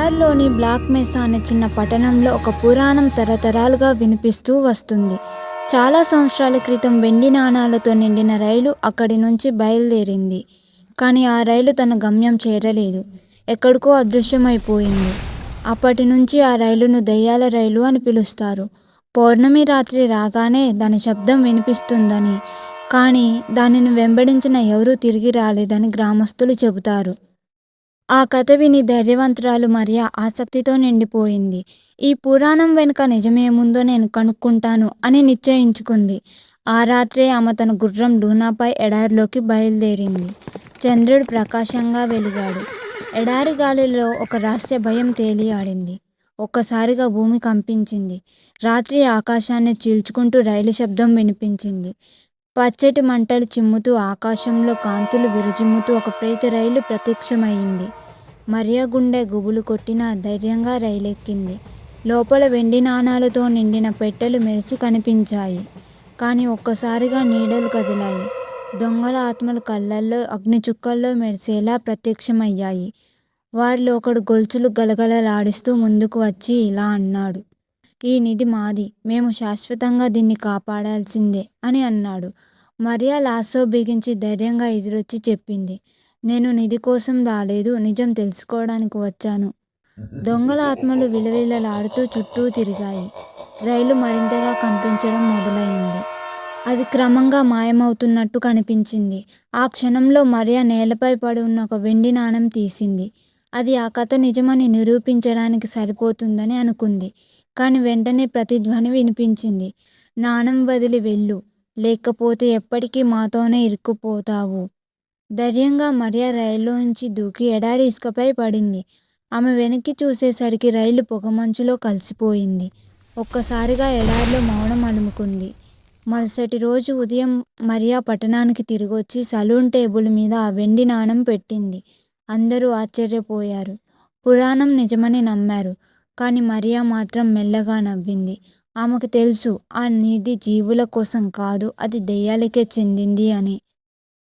ఎడారిలోని black మెసా అనే చిన్న పట్టణంలో ఒక పురాణం తరతరాలుగా వినిపిస్తూ వస్తుంది. చాలా సంవత్సరాల క్రితం వెండి నాణాలతో నిండిన రైలు అక్కడి నుంచి బయలుదేరింది. కానీ ఆ రైలు తన గమ్యం చేరలేదు. ఎక్కడికో అదృశ్యమైపోయింది. అప్పటి నుంచి ఆ రైలును దెయ్యాల రైలు అని పిలుస్తారు. పౌర్ణమి రాత్రి రాగానే దాని శబ్దం వినిపిస్తుందని, కానీ దానిని వెంబడించిన ఎవరూ తిరిగి రాలేదని గ్రామస్తులు చెబుతారు. ఆ కథ విని ధైర్యవంతురాలు మరియా ఆసక్తితో నిండిపోయింది. ఈ పురాణం వెనుక నిజమేముందో నేను కనుక్కుంటాను అని నిశ్చయించుకుంది. ఆ రాత్రే ఆమె తన గుర్రం లూనాపై ఎడారిలోకి బయలుదేరింది. చంద్రుడు ప్రకాశంగా వెలిగాడు. ఎడారి గాలిలో ఒక రహస్య భయం తేలియాడింది. ఒక్కసారిగా భూమి కంపించింది. రాత్రి ఆకాశాన్ని చీల్చుకుంటూ రైలు శబ్దం వినిపించింది. పచ్చటి మంటలు చిమ్ముతూ ఆకాశంలో కాంతులు విరజిమ్ముతూ ఒక ప్రేత రైలు ప్రత్యక్షమయింది. మరియా గుండె గుబులు కొట్టినా ధైర్యంగా రైలెక్కింది. లోపల వెండి నాణాలతో నిండిన పెట్టెలు మెరిసి కనిపించాయి. కానీ ఒక్కసారిగా నీడలు కదిలాయి. దొంగల ఆత్మలు కళ్ళల్లో అగ్నిచుక్కల్లో మెరిసేలా ప్రత్యక్షమయ్యాయి. వారిలో ఒకడు గొలుసులు గలగలలాడిస్తూ ముందుకు వచ్చి ఇలా అన్నాడు. ఈ నిధి మాది. మేము శాశ్వతంగా దీన్ని కాపాడాల్సిందే అని అన్నాడు. మరియా లాసో బిగించి ధైర్యంగా ఎదురొచ్చి చెప్పింది. నేను నిధి కోసం రాలేదు, నిజం తెలుసుకోవడానికి వచ్చాను. దొంగల ఆత్మలు విలవిలలాడుతూ చుట్టూ తిరిగాయి. రైలు మరింతగా కంపించడం మొదలైంది. అది క్రమంగా మాయమవుతున్నట్టు కనిపించింది. ఆ క్షణంలో మరియా నేలపై పడి ఉన్న ఒక వెండి నాణెం తీసింది. అది ఆ కథ నిజమని నిరూపించడానికి సరిపోతుందని అనుకుంది. కానీ వెంటనే ప్రతిధ్వని వినిపించింది. నాణెం వదిలి వెళ్ళు, లేకపోతే ఎప్పటికీ మాతోనే ఇరుక్కుపోతావు. ధైర్యంగా మరియా రైల్లోంచి దూకి ఎడారి ఇసుకపై పడింది. ఆమె వెనక్కి చూసేసరికి రైలు పొగమంచులో కలిసిపోయింది. ఒక్కసారిగా ఎడారిలో మౌనం అలుముకుంది. మరుసటి రోజు ఉదయం మరియా పట్టణానికి తిరిగొచ్చి సలూన్ టేబుల్ మీద ఆ వెండి నాణెం పెట్టింది. అందరూ ఆశ్చర్యపోయారు. పురాణం నిజమని నమ్మారు. కానీ మరియా మాత్రం మెల్లగా నవ్వింది. ఆమెకు తెలుసు ఆ నిధి జీవుల కోసం కాదు, అది దెయ్యాలకే చెందింది అని.